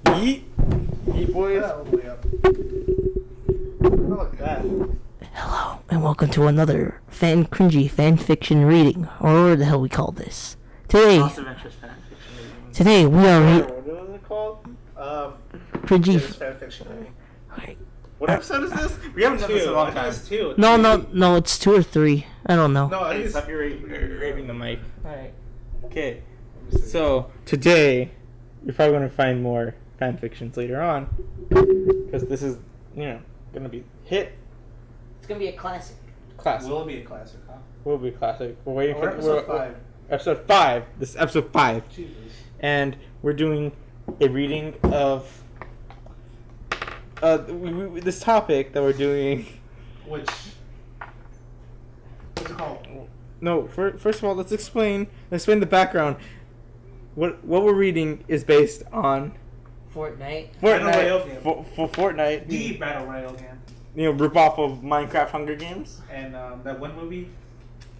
Yeet. Yeet, boys. Look at that. Hello, and welcome to another cringy fan fiction reading, or whatever the hell we call this. Today Adventure FanFiction Reading. today we are What was it called? cringy. FanFiction Reading. Okay. What episode is this? We haven't done this in a long time. It's two. No, it's 2 or 3. I don't know. No, I think stop your raping the mic. Alright. Okay. So today, you're probably going to find more fan fictions later on, because this is, gonna be hit It's gonna be a classic. classic. Will be a classic, huh? Will be classic. We're waiting Or for episode 5. Episode 5. This is episode 5, Jesus. and we're doing a reading of this topic that we're doing. What's it called? No, first of all, let's explain the background. What we're reading is based on Fortnite. Battle Royale game. For Fortnite. The Battle Royale game. Rip off of Minecraft Hunger Games. And that one movie,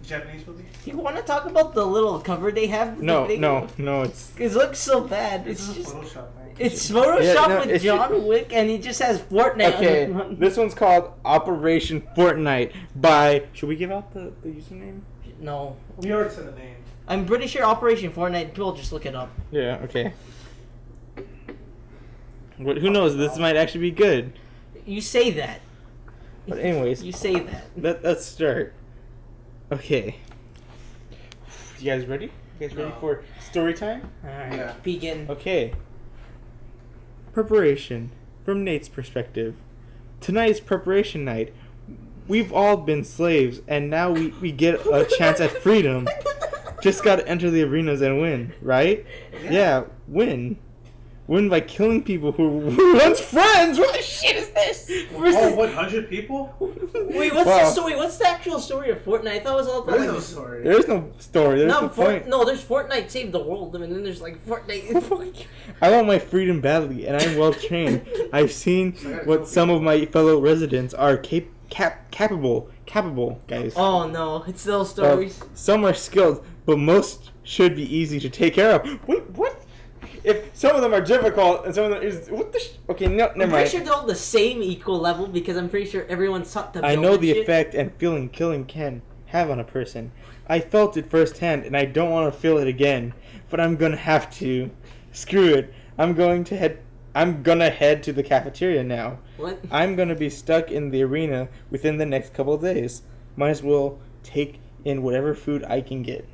Japanese movie. Do you want to talk about the little cover they have? No, it's It looks so bad. This It's is just Photoshop, man. it's Photoshop no, with it's- John Wick, and he just has Fortnite. okay. On the front. This one's called Operation Fortnite by. Should we give out the username? No, We already said the name. I'm pretty sure Operation Fortnite. People just look it up. Yeah. Okay. Who knows? This might actually be good. You say that. But anyways, You say that. let's start. Okay. You guys ready? You guys ready No. for story time? Alright, Yeah. begin. Okay. Preparation from Nate's perspective. Tonight's preparation night. We've all been slaves, and now we get a chance at freedom. Just gotta enter the arenas and win, right? Yeah, win. Win by killing people who were once friends. What the shit is this? Oh, 100 people? Wait, what's Wow. the story? What's the actual story of Fortnite? I thought it was all about There's no like, story. There's no story. There's no point. no, there's Fortnite Save the World, and then there's like Fortnite. I want my freedom badly, and I'm well trained. I've seen what some of my fellow residents are capable, guys. Oh no, it's those stories. Some are skilled, but most should be easy to take care of. Wait, what? If some of them are difficult and some of them is what the? Okay, no, I'm never pretty mind. sure they're all the same equal level because I'm pretty sure everyone's taught to. I build know and the shit. effect and feeling killing can have on a person. I felt it firsthand, and I don't want to feel it again. But I'm gonna have to. Screw it. I'm gonna head to the cafeteria now. What? I'm gonna be stuck in the arena within the next couple of days. Might as well take in whatever food I can get.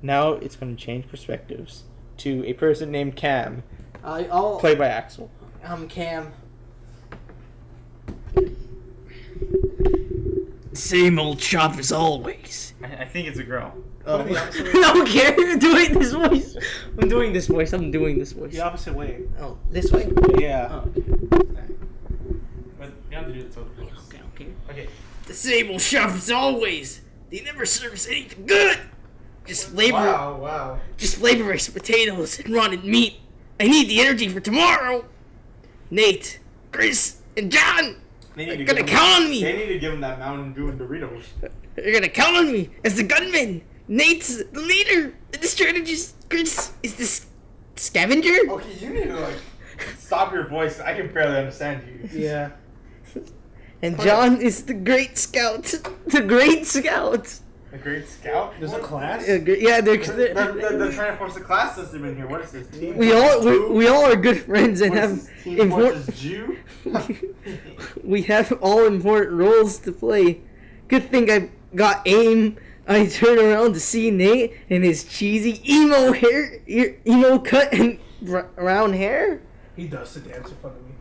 Now it's gonna change perspectives to a person named Cam, I'll. played by Axel. I'm Cam. Same old shop as always. I think it's a girl. Oh, I the opposite way. don't care. You're doing this voice. I'm doing this voice. The opposite way. Oh, this way. Yeah. Oh, okay. But you have to do it so. Okay. Okay. The same old shop as always. They never serve us anything good. Just Wow. flavorless potatoes and rotten meat. I need the energy for tomorrow. Nate, Chris, and John are gonna count on me. They need to give him that Mountain Dew and Doritos. They're gonna count on me as the gunman. Nate's the leader. And the strategist, Chris, is the scavenger. Okay, you need to stop your voice. I can barely understand you. Yeah. And John is the great scout. The great scout. The Great Scout. There's a class? Yeah, They're trying to force a class system in here. What is this? Team we all are good friends and What have is this? Team important. forces Jew. We have all important roles to play. Good thing I got aim. I turn around to see Nate and his cheesy emo cut and round hair. He does the dance in front of me.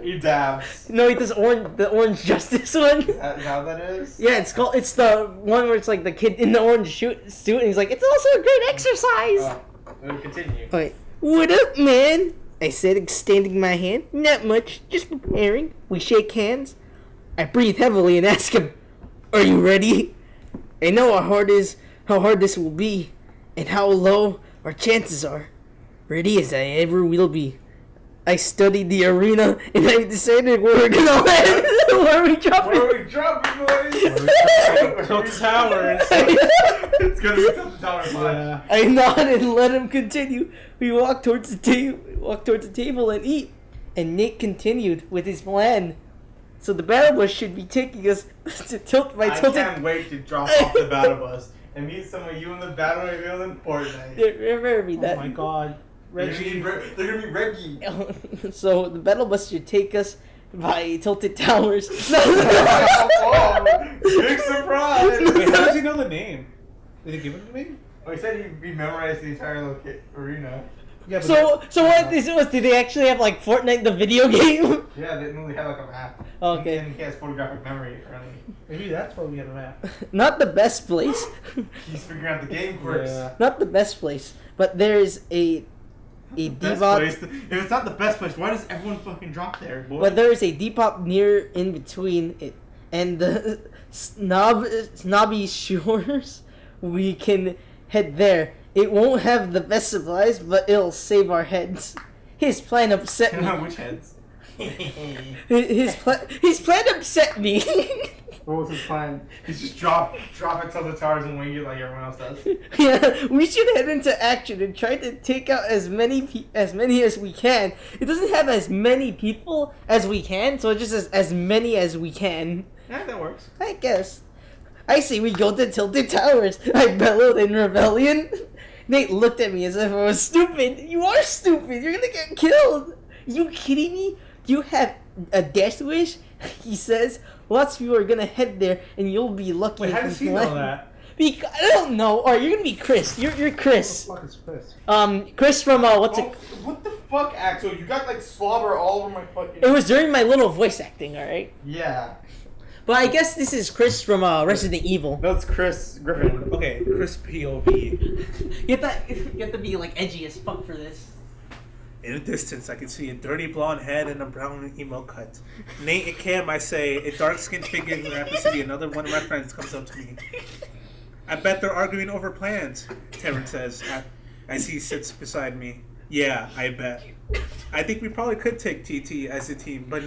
You dabs. No, he does the orange justice one. Is that how that is? Yeah, it's the one where it's like the kid in the orange suit, and he's like, it's also a great exercise. We'll continue. Alright, what up, man? I said, extending my hand. Not much, just preparing. We shake hands. I breathe heavily and ask him, are you ready? I know how hard this will be, and how low our chances are. Ready as I ever will be. I studied the arena, and I decided where we're gonna land. Where are we dropping? Where are we dropping, boys? Tilt Towers. It's gonna be Tilt Towers. Yeah. I nodded and let him continue. We walked towards the table and eat. And Nate continued with his plan. So the battle bus should be taking us to tilt my I tilted. can't wait to drop off the battle bus and meet some of you in the battle field in Fortnite. Remember me that. Oh my god. Reggie. They're gonna be Reggie. So the battle bus should take us by tilted towers. Oh, big surprise! Wait, how does he know the name? Did he give it to me? Oh, he said he memorized the entire arena. Yeah, So what this was? Did they actually have like Fortnite the video game? Yeah, they only have like a map. Okay. And he has photographic memory, apparently. maybe that's why we have a map. Not the best place. He's figuring out the game first. Yeah. Not the best place, but there's a Best depot. place. If it's not the best place, why does everyone fucking drop there, boy? But there is a depot near in between it and the snobby shores. We can head there. It won't have the best supplies, but it'll save our heads. His plan upset me. Which heads? His plan upset me. What was his plan? He's just drop it till the towers and wing it like everyone else does. Yeah, we should head into action and try to take out as many as we can. It doesn't have as many people as we can, so it just says as many as we can. Yeah, that works. I guess. I say we go to Tilted Towers. I bellowed in rebellion. Nate looked at me as if I was stupid. You are stupid. You're gonna get killed. You kidding me? You have a death wish? He says. Lots of you are gonna head there, and you'll be lucky. Wait, if how you does he land. know that? I don't know. Alright, you're gonna be Chris. You're Chris. What the fuck is Chris? Chris from what's Oh, it? what the fuck, Axel? You got like slobber all over my fucking. It was during my little voice acting. All right. Yeah. But I guess this is Chris from Resident Evil. No, it's Chris Griffin. Okay, Chris POV. You have to be like edgy as fuck for this. In the distance, I can see a dirty blonde head and a brown emo cut. Nate and Cam, I say, a dark-skinned figure who happens to be another one of my friends comes up to me. I bet they're arguing over plans, Terrence says, as he sits beside me. Yeah, I bet. I think we probably could take TT as a team, but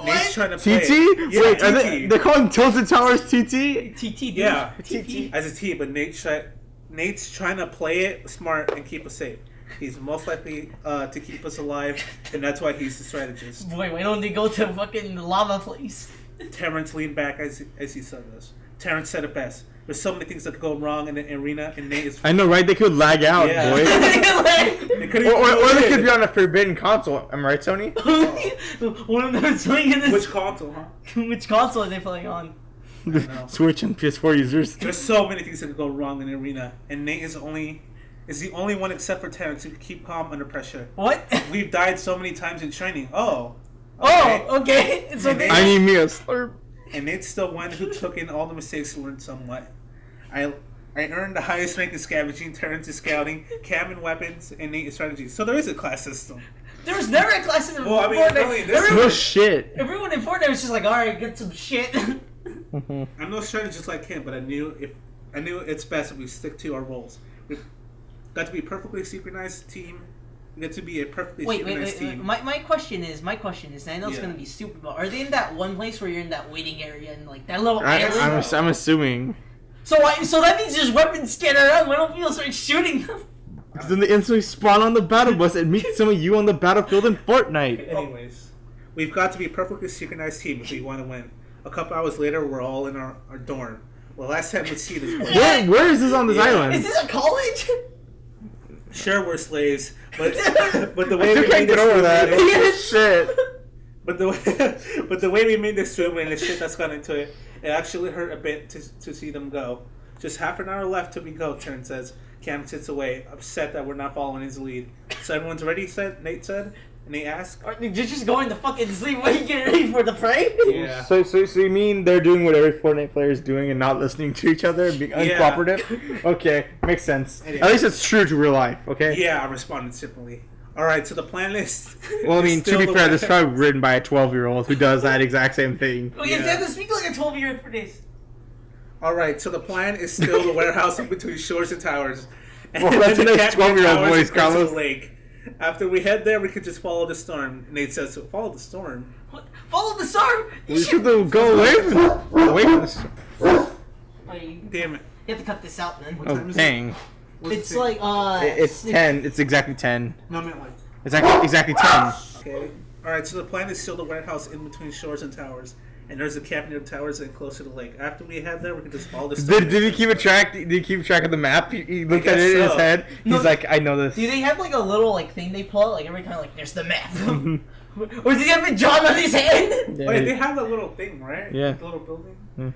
Nate's trying to play TT? it. Yeah, Wait, TT. they're calling Tilted Towers TT? TT. Dude. Yeah, TT. as a team, but Nate's trying to play it smart and keep us safe. He's most likely to keep us alive, and that's why he's the strategist. Boy, why don't they go to fucking lava place? Terrence leaned back as he said this. Terrence said it best. There's so many things that could go wrong in the arena, and Nate is... I know, right? They could lag out, Yeah. boy. They could've even or they did. could be on a forbidden console. Am I right, Sony? One of them is playing in this. Which console, huh? Which console are they playing on? know. Switch and PS4 users. There's so many things that could go wrong in the arena, and Nate is the only one except for Terrence who can keep calm under pressure. What? We've died so many times in training. Oh. Oh, okay. It's And okay. they- I need me a slurp. And Nate's still one who took in all the mistakes to learn somewhat. I earned the highest rank in scavenging, Terrence is scouting, Cam in weapons, and Nate in strategy. So there is a class system. There was never a class in Well, I mean, Fortnite. really, this No shit. Everyone in Fortnite was just like, alright, get some shit. I'm no strategist like him, but I knew it's best if we stick to our roles. We've got to be a perfectly synchronized team. We got to be a perfectly synchronized team. My question is, and I know it's Yeah. gonna be stupid, but are they in that one place where you're in that waiting area and like that little island? I'm assuming. So that means there's weapons scattered around. Why don't people start shooting them? Because then they instantly spawn on the battle bus and meet some of you on the battlefield in Fortnite. Anyways, we've got to be a perfectly synchronized team if we want to win. A couple hours later, we're all in our dorm. Well, last time we see this place. Where is this on this Yeah. island? Is this a college? Sure, we're slaves, but the I way still we can't made get this over room, that. Shit. but the way we made this room and the shit that's gone into it, it actually hurt a bit to see them go. Just half an hour left till we go, Turn says. Cam sits away, upset that we're not following his lead. So everyone's ready, Nate said. And they asked. Or you're just going to fucking sleep while you get ready for the fray? Yeah. So you mean they're doing what every Fortnite player is doing and not listening to each other and being Yeah. uncooperative? Okay, makes sense. Anyway. At least it's true to real life, okay? Yeah, I responded simply. Alright, so the plan is... Well, I mean, is to still be the fair, way- this is probably written by a 12-year-old who does that exact same thing. Oh, you Yeah. have to speak like a 12-year-old for this. Alright, so the plan is still the warehouse in between shores and towers. And Well, that's then a the nice Catman 12-year-old Towers voice, across Carlos. the lake. After we head there, we could just follow the storm. Nate says, so follow the storm. What? Follow the storm! We should go away from this. Oh, you Damn it. have to cut this out, man. What Oh, time is dang. It's like, It's 10. It's exactly 10. No, I meant like. It's exactly 10. Okay. Alright, so the plan is still the warehouse in between shores and towers. And there's a camp near the towers and close to the lake. After we head there, we can just follow the storm. Did he keep a track? Did he keep track of the map? He looked at guess it in his so. head. No, He's like, I know this. do they have like a little like thing they pull out like every time like there's the map? Or does he have it drawn on his hand? Wait, they have that little thing, right? Yeah. The little building? Yeah.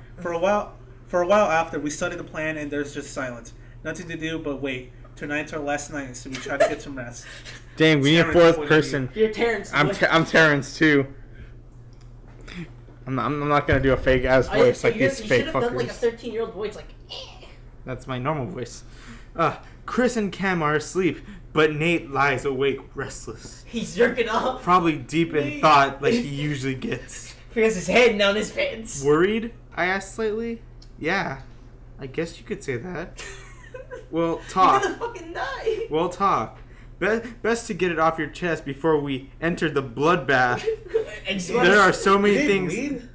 For a while after, we study the plan and there's just silence. Nothing to do but wait. Tonight's our last night, so we try to get some rest. Dang, we need a Terrence, fourth what do you person. You're Terrence. I'm Terrence too. I'm not gonna do a fake ass voice like these you fake should have done like a fuckers. 13-year-old voice, like. That's my normal voice. Chris and Cam are asleep, but Nate lies awake, restless, He's jerking off probably deep in thought like he usually gets. because his head down his pants. Worried? I asked slightly. Yeah, I guess you could say that. Well, You're talk. gonna fucking die. Well, talk. Best to get it off your chest before we enter the bloodbath. There are so many They things. bleed?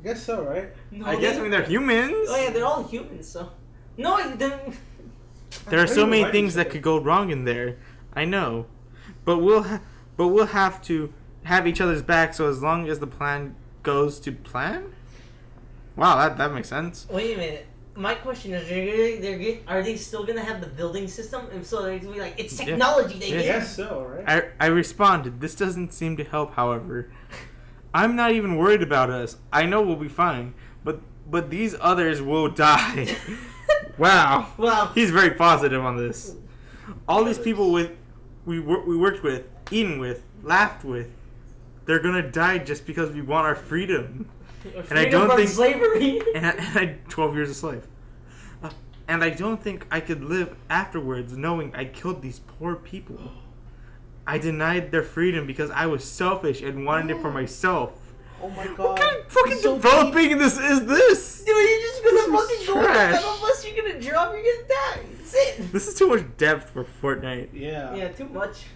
I guess so, right? No, I guess, I mean, they're humans. Oh yeah, they're all humans, so. No, you didn't. There are so many things that could go wrong in there. I know, but we'll have to have each other's back. So as long as the plan goes to plan. Wow, that makes sense. Wait a minute. My question is, are they still gonna have the building system? If so, they're gonna be like, it's technology. They Yeah. I get. guess so, right? I responded. This doesn't seem to help. However, I'm not even worried about us. I know we'll be fine. But these others will die. Wow. Wow. He's very positive on this. All these people we worked with, eaten with, laughed with, they're gonna die just because we want our freedom. And I don't think- slavery. And I 12 years a slave. And I don't think I could live afterwards knowing I killed these poor people. I denied their freedom because I was selfish and wanted it for myself. Oh my god. What kind of fucking It's so developing this is this? Dude, you're just gonna fucking go on the trash. pedal bus, you're gonna drop, you're gonna die. That's it. This is too much depth for Fortnite. Yeah. Yeah, too much.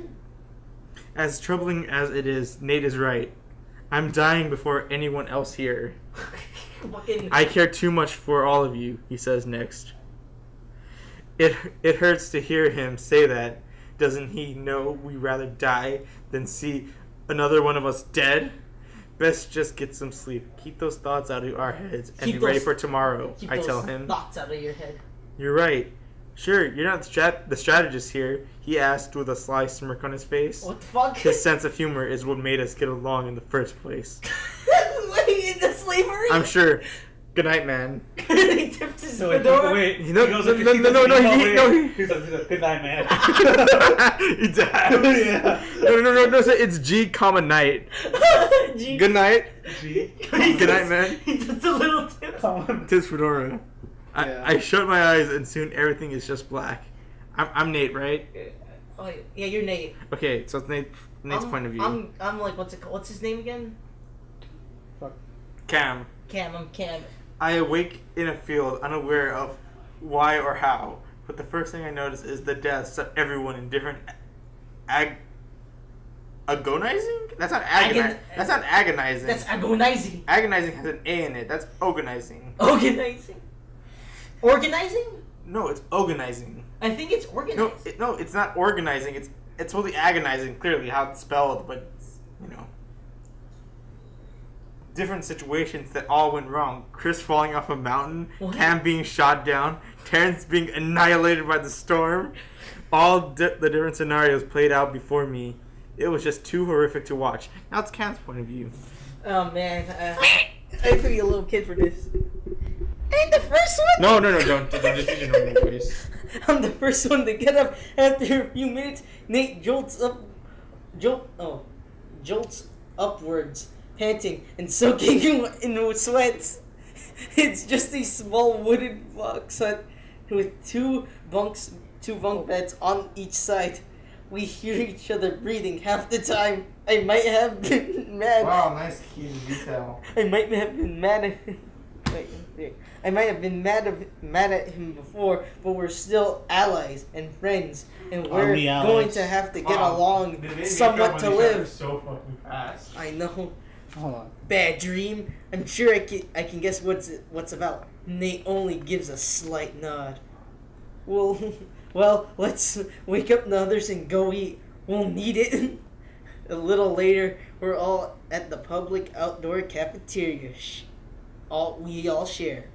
As troubling as it is, Nate is right. I'm dying before anyone else here. Fucking. I care too much for all of you, he says next. It hurts to hear him say that. Doesn't he know we'd rather die than see another one of us dead? Best just get some sleep. Keep those thoughts out of our heads and Keep be ready those- for tomorrow, Keep I those tell him. thoughts out of your head. You're right. Sure, you're not the strategist here, he asked with a sly smirk on his face. What the fuck? His sense of humor is what made us get along in the first place. Wait, in the slavery? I'm sure. Good night, man. He tipped his So wait, fedora. wait. No, He goes no, like- no, he no, doesn't no, even he- go no, in. He's like, good night, man. He dies. Yeah. No, so it's G, comma, night. Gee. Good night. Gee. Good night, man. He does a little tip. Tis Fedora. Yeah. I shut my eyes and soon everything is just black. I'm Nate, right? Oh, yeah, you're Nate. Okay, so it's Nate's point of view. I'm like, what's his name again? Cam. Cam, I'm Cam. I awake in a field, unaware of why or how, but the first thing I notice is the deaths of everyone in different agonizing? That's not agonizing. That's not agonizing. That's agonizing. Agonizing has an A in it. That's organizing. Organizing? Organizing? No, it's organizing. I think it's organizing. No, it's not organizing. It's totally agonizing. Clearly, how it's spelled, but you know, different situations that all went wrong. Chris falling off a mountain, What? Cam being shot down, Terrence being annihilated by the storm. All the different scenarios played out before me. It was just too horrific to watch. Now it's Cam's point of view. Oh man, I could be a little kid for this. I'm the first one. No, don't just use your normal voice. I'm the first one to get up. After a few minutes, Nate jolts upwards, panting and soaking in sweat. It's just a small wooden box hut with two bunk beds on each side. We hear each other breathing half the time. I might have been mad. Wow, nice key detail. I might have been mad at Wait, there. I might have been mad at him before, but we're still allies and friends, and we're we allies? going to have to get along somewhat to live. So fucking fast. I know. Hold on. Bad dream. I'm sure I can guess what's about. Nate only gives a slight nod. Well, let's wake up the others and go eat. We'll need it. A little later, we're all at the public outdoor cafeteria. We all share.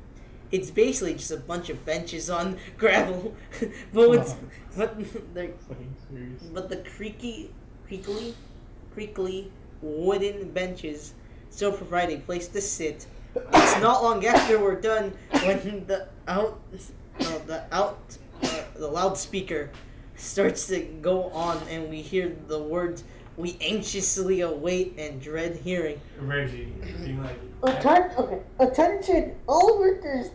It's basically just a bunch of benches on gravel, but the creaky wooden benches still provide a place to sit. It's not long after we're done when the loudspeaker starts to go on, and we hear the words we anxiously await and dread hearing. Reggie, being like, Attention, all workers.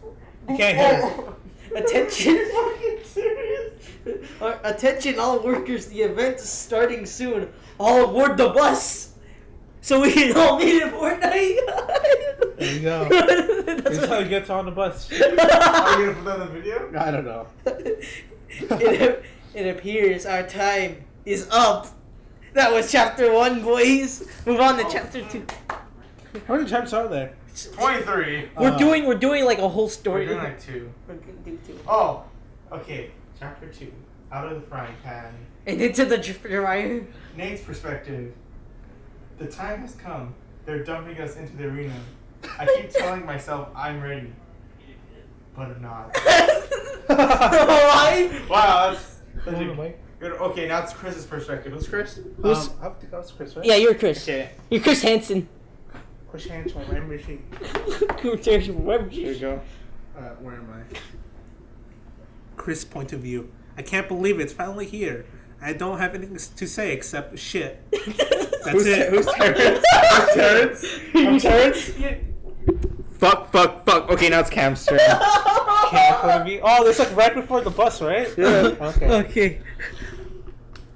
You can't hear. Attention. Attention, all workers. The event is starting soon. All aboard the bus. So we can all meet in Fortnite. There you go. That's This is how he gets on the bus. are you gonna put that in the video? I don't know. It appears our time is up. That was chapter 1, boys. Move on to chapter 2. How many chapters are there? 23. We're doing like a whole story. We're doing like 2. We're gonna do 2. Oh, okay. Chapter 2. Out of the frying pan. And into the dryer. Nate's perspective. The time has come. They're dumping us into the arena. I keep telling myself I'm ready, but I'm not. Why? Wow, that's such Hold a on, Mike. good. Okay, now it's Chris's perspective. Who's Chris? I think that was Chris, right? Yeah, you're Chris. Okay. You're Chris Hansen. Chris Hands my memory sheet. Here we go. Where am I? Chris' point of view. I can't believe it's finally here. I don't have anything to say except shit. That's it. Who's Terrence? Who's Terrence? Fuck. Okay, now it's Cam's turn. Cam's point of view. Oh, this like right before the bus, right? Yeah. Okay.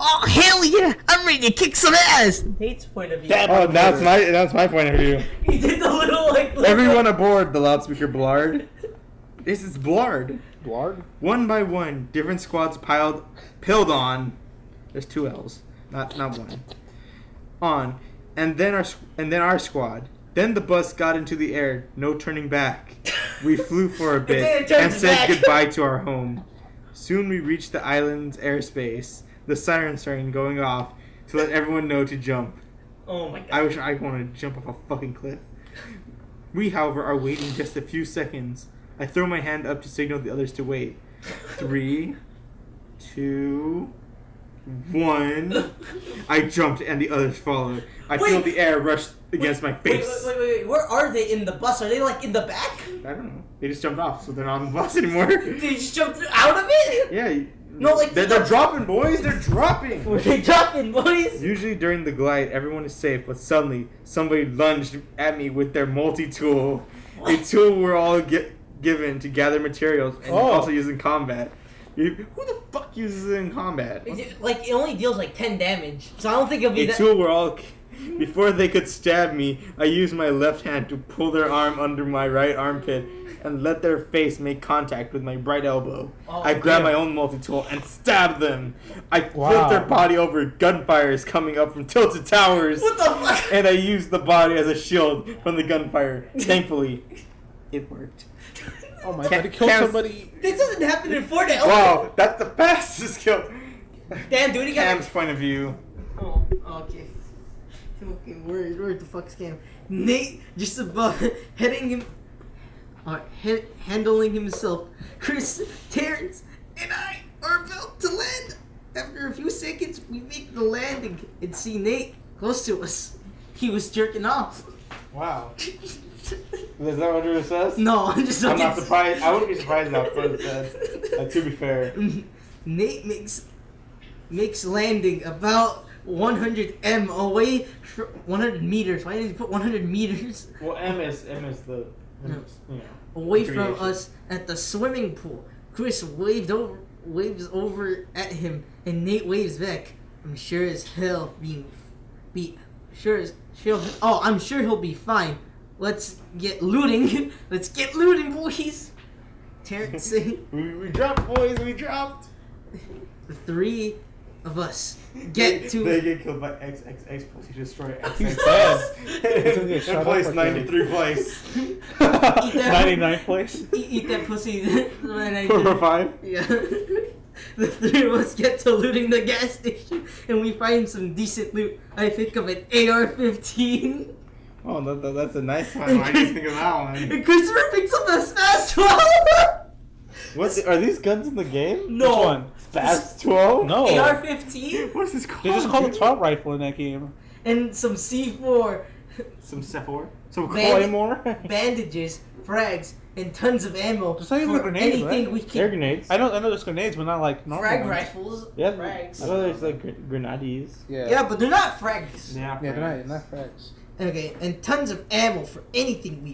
Oh hell yeah! I'm ready to kick some ass. Nate's point of view. Oh, that's my point of view. He did the little Everyone aboard the loudspeaker blard. This is blard. Blard? One by one, different squads pilled on. There's 2 L's, not one. On, and then our squad. Then the bus got into the air. No turning back. We flew for a bit and said goodbye to our home. Soon we reached the island's airspace. The siren started going off to let everyone know to jump. Oh my god. I wish I wanted to jump off a fucking cliff. We, however, are waiting just a few seconds. I throw my hand up to signal the others to wait. 3, 2, 1. I jumped and the others followed. I feel the air rush against my face. Wait. Where are they in the bus? Are they like in the back? I don't know. They just jumped off, so they're not on the bus anymore. They just jumped out of it? Yeah. No, like they're dropping, boys. They're dropping. Were they dropping, boys? Usually during the glide, everyone is safe, but suddenly somebody lunged at me with their multi-tool. A tool we're all given to gather materials and also use in combat. Who the fuck uses it in combat? It only deals like 10 damage, so I don't think it'll be that. Tool we're all. Before they could stab me, I used my left hand to pull their arm under my right armpit and let their face make contact with my right elbow. I grabbed my own multi-tool and stabbed them. I flipped their body over gunfires coming up from tilted towers. What the fuck? And I used the body as a shield from the gunfire. Thankfully, it worked. Oh my god, he killed somebody. This doesn't happen in Fortnite. Wow, that's the fastest kill. Damn, dude, he got Cam's point of view. Oh, okay. Okay, where the fuck's Cam? Nate just about handling himself. Chris, Terrence, and I are about to land. After a few seconds, we make the landing and see Nate close to us. He was jerking off. Wow. Is that what it says? No, I'm not surprised. I wouldn't be surprised if that's what it says. To be fair. Nate makes landing about 100 m away from 100 meters. Why did you put 100 meters? Well, M is the away from us at the swimming pool. Chris waves over at him, and Nate waves back. I'm sure as hell I'm sure he'll be fine. let's get looting. Let's get looting, boys. Terrence, We dropped, boys. We dropped. the three of us get to. They get killed by XXX plus you destroy He's XXX. dead. Shut up, place okay. 93 place. 99th place. Eat that pussy. 445. Yeah. The three of us get to looting the gas station and we find some decent loot. I think of an AR-15. Oh, that's a nice one. Why did you think of that one? And Christopher picks up a Smash 12. Are these guns in the game? No. Which one? Fast 12? No. AR-15 What's this called? They just call it 12 rifle in that game. and some C4, Some Sephora? Some Band- Claymore? bandages, frags, and tons of ammo Just not even for grenades, anything right? we Air can. grenades. I know there's grenades, but not like normal Frag ones. rifles, Yeah, frags. I know there's like grenades. Yeah, but they're not frags. Yeah, they're not frags. Okay, and tons of ammo for anything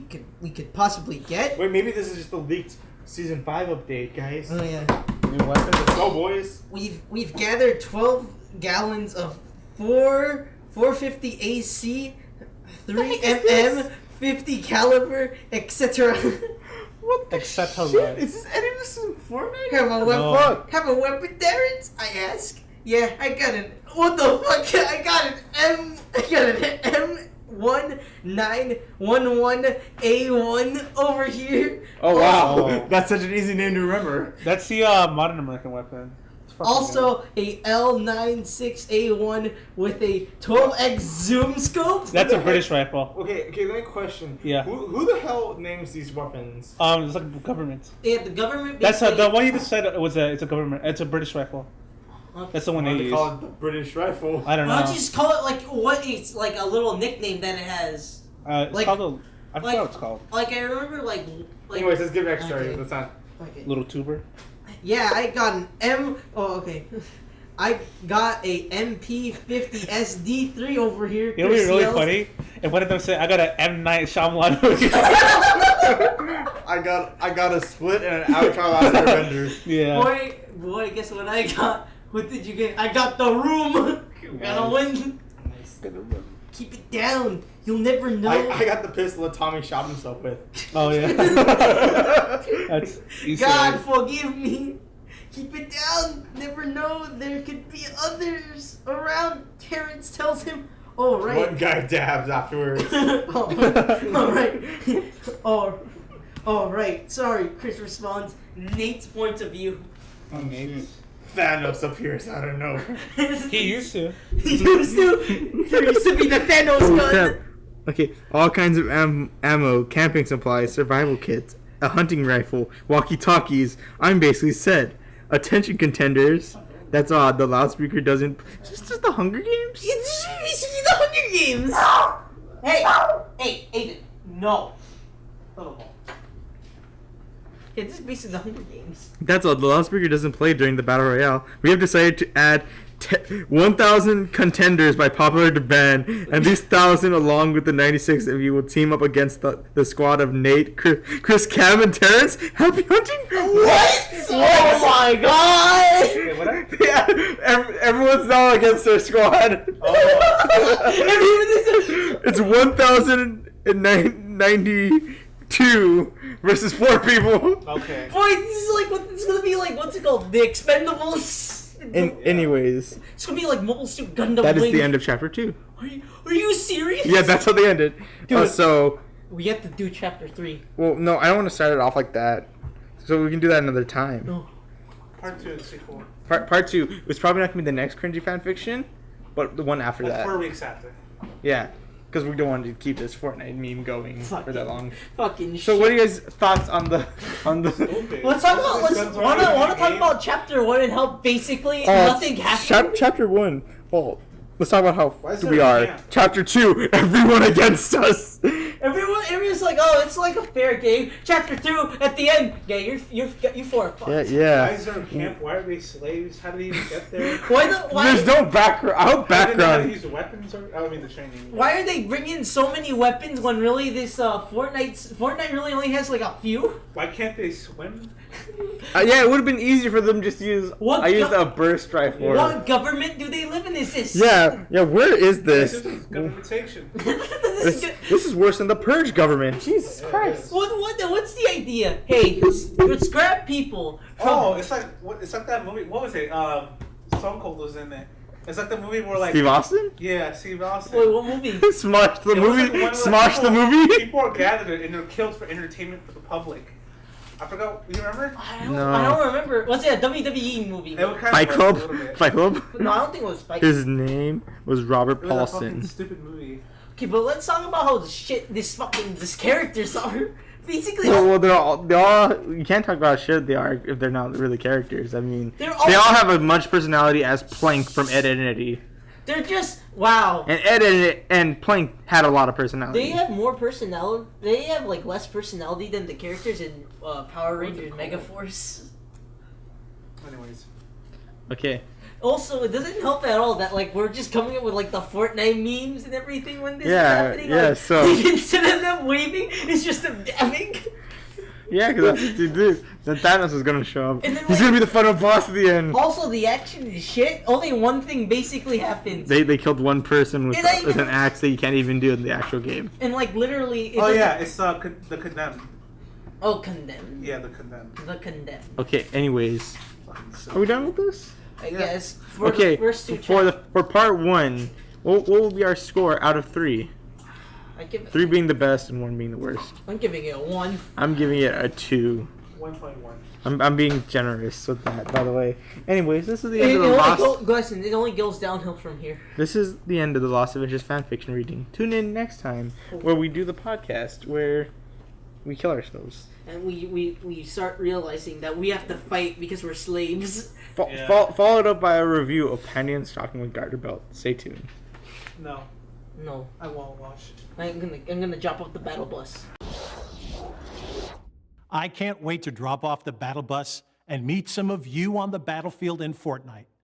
we could possibly get. Wait, maybe this is just the leaked season 5 update, guys. Oh yeah. New weapons. Let's go, boys. We've gathered 12 gallons of 450 AC, 3 mm, 50 caliber, etc. What the Except shit? her Is this any of this in Fortnite? Have a weapon? No. Have a weapon, Terrence? I ask. Yeah, I got an. What the fuck? I got an M1911A1 over here. Oh wow, Oh. that's such an easy name to remember. That's the modern American weapon. It's fucking Also, a L96A1 with a 12x zoom scope. good. That's a British rifle. Okay, let me question. Yeah. Who the hell names these weapons? It's like government. Yeah, the government. That's basically- the one you just said. It's a government. It's a British rifle. That's the one Why they do use. call it the British rifle? I don't Why know. don't you just call it like what? It's like a little nickname that it has. It's like- called I like- forgot what it's called. Like I remember, like. Anyways, let's get back to story. Okay. Let's not. Okay. Little tuber. Yeah, I got an M. Oh, okay. I got a MP50 SD3 over here. You know what's really Chris funny? If one of them said, "I got an M Night Shyamalan." I got a split and an outro after render. Yeah. Boy, guess what I got? What did you get? I got the room. Gotta win. Keep it down. You'll never know. I got the pistol that Tommy shot himself with. Oh yeah. That's Easter God egg. forgive me. Keep it down. Never know. There could be others around. Terrence tells him. Oh right. One guy dabs afterwards. All right. All right. Sorry. Chris responds. Nate's point of view. Oh, maybe. Thanos appears out of nowhere. He used to. He used to be the Thanos gun. Okay, all kinds of ammo, camping supplies, survival kits, a hunting rifle, walkie-talkies. I'm basically set. Attention contenders. That's odd. The loudspeaker doesn't. Just the Hunger Games. It's basically the Hunger Games. Hey, Aiden, no. Yeah, this is basically the Hunger Games. That's all. The loudspeaker doesn't play during the battle royale. We have decided to add 1,000 contenders by popular demand, and these 1,000, along with the 96 of you, will team up against the squad of Nate, Chris, Cam, and Terrence. Happy hunting! What? Oh my god! Wait, what? Yeah, everyone's now against their squad. It's 1,092 versus 4 people. Okay. Boy, this is like what it's gonna be like. What's it called? The Expendables. Anyways, It's gonna be like Mobile Suit Gundam. that is Wing. the end of chapter 2. Are you serious? Yeah, that's how they ended. Dude. So, We have to do chapter 3. well, no, I don't want to start it off like that. So we can do that another time. No. Part 2 and sequel. Part 2 was probably not going to be the next cringy fan fiction, but the one after Like that. 4 weeks after. Yeah, because we don't want to keep this Fortnite meme going for that long. Fucking So what are you guys' thoughts on the Okay. Let's talk about. This Let's gun's want already to in the talk game. about chapter 1 and how basically nothing happened. Chapter 1. Well, let's talk about how Why is we there a are. camp? Chapter 2. Everyone against us. Everyone's like, oh, it's like a fair game. Chapter 2 at the end. Yeah, you four. Yeah, Why yeah. is there a camp? Why are they slaves? How did they even get there? Why There's no background. I hope How did they know how to background. use the weapons? Or, I mean the training. Why are they bringing so many weapons when really this Fortnite really only has like a few? Why can't they swim? Yeah, it would have been easier for them just to use. What I used go- a burst rifle. What government do they live in? Is this? Yeah, where is This this? is government sanction. This is worse than the Purge government. Jesus Christ. What's the idea? Hey, let's grab people. Oh, it's like that movie. What was it? Stone Cold was in it. It's like the movie where like Steve Austin? Yeah, Steve Austin. Wait, what movie? Smosh the It was movie. like one of Smosh the movie. People are gathered and they're killed for entertainment for the public. I forgot. You remember? I don't No. remember. Was it a WWE movie? It was kind Fight of Club. a little bit. Fight Club. No, I don't think it was Spike. His name was Robert It was a fucking Paulson. stupid movie. Okay, but let's talk about how these characters are. Basically, Well, they're all. You can't talk about how shit they are if they're not really characters. I mean, They're they all- all have as much personality as Plank from Ed, Edd n Eddy. they're just wow. And Ed and Plank had a lot of personality. They have more personality. They have like less personality than the characters in Power Rangers Megaforce. Anyways. Okay. Also, it doesn't help at all that like we're just coming up with like the Fortnite memes and everything when this is Yeah, happening. yeah, Like, so- instead of them waving, it's just them dabbing. Yeah, because that's what they do. Then Thanos is gonna show up. And then, He's like- gonna be the final boss at the end. Also, the action is shit. Only one thing basically happens. They killed one person with And I- an axe that you can't even do in the actual game. And like literally. Oh yeah, it's the Condemned. Oh, condemned. Yeah, the Condemned. The condemned. Okay. Anyways, Fucking are we silly. done with this? I Yeah. guess. For Okay. the first two For part one, what will be our score out of 3? I give it, 3 being the best and 1 being the worst. I'm giving it a 1. I'm giving it a 2. 1.1. I'm being generous with that, by the way. Anyways, this is the It, end of the Lost. listen, it only goes downhill from here. This is the end of the Lost Adventures fanfiction reading. Tune in next time where we do the podcast where we kill ourselves. And we start realizing that we have to fight because we're slaves. Yeah. Followed up by a review of Penny and Stocking with Garter Belt. Stay tuned. No, No, I won't watch. I'm gonna drop off the battle bus. I can't wait to drop off the battle bus and meet some of you on the battlefield in Fortnite.